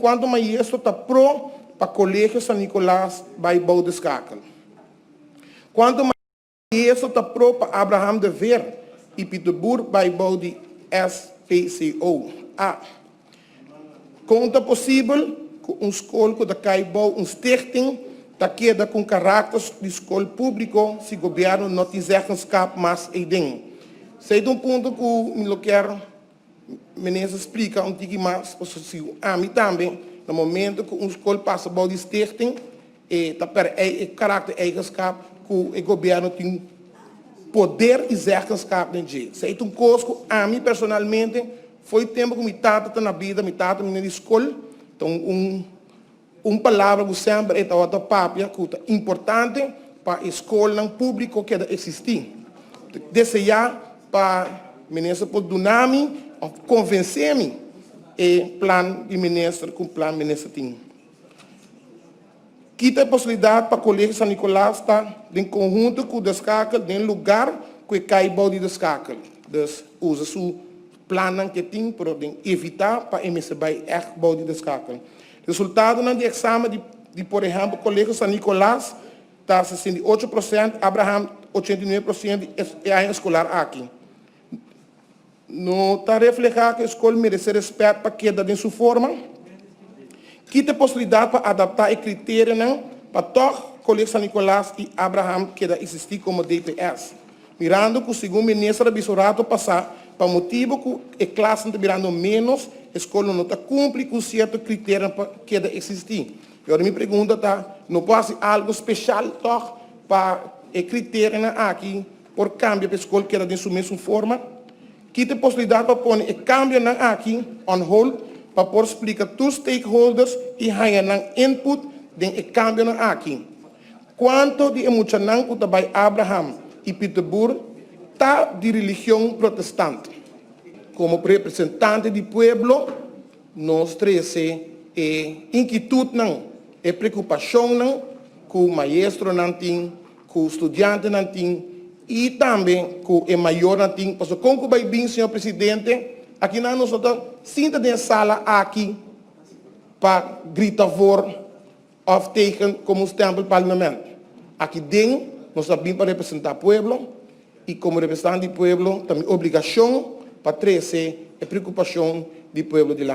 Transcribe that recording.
enquanto maestro está pro para Colégio São Nicolás vai Bau de Schakel. Quanto maestro está pro para Abraham de Ver e Pieterboer vai Bau de SPCO. Conta possível que escola que cai bom stichting da queda com caráter de escola público se o governo não tem zeggenschap mais ding. Sei um ponto que eu quero ministro explica um pouco mais possível. A mim também, no momento que escola passa bom de stichting tá per caráter eigenschap que o governo tem poder e zeggenschap em dia. Sei um coisa que a mim personalmente foi tempo que me tata na vida, me tata na escola, então palavra que sempre é outra papia que é importante para a escola pública que existir. Desejar para o ministro por donar-me, convencer-me o plano de ministro com o plano de ministro tem. Quita a possibilidade para o Colégio São Nicolás estar em conjunto com o Descakel, em lugar que cai balde de Descakel. Então, usa seu plano que tem para evitar para MSB echt balde de Descakel. Resultado do exame de, por exemplo, o Colégio São Nicolás está 68%, Abraham 89% é a escolar aqui. Não está refletindo que a escola merece respeito para queda de sua forma. Quita a possibilidade para adaptar o critério para todo o Colégio São Nicolás e Abraham que existir como DPS. Mirando que o segundo ministro do Visorato passar para motivo que a classe está mirando menos, a escola não está cumprindo com certo critério para que existir. Agora me pergunta não pode ser algo especial para o critério aqui por cambio para a escola que de sua mesma forma. Quita a possibilidade para pôr o cambio aqui on hold para por explicar a todos os stakeholders e ganhar input de cambio aqui. Quanto de emocional que vai Abraham e Pieterboer está de religião protestante. Como representante do povo, nós temos inquietude, preocupação com o maestro, com o estudante e também com o maior. Porque como vai vir, senhor presidente, aqui nós sinta de sala aqui para gritar for off-taken como o templo do parlamento. Aqui dentro, nós estamos para representar o povo e como representante do povo, também obrigação para trazer a preocupação do povo de lá.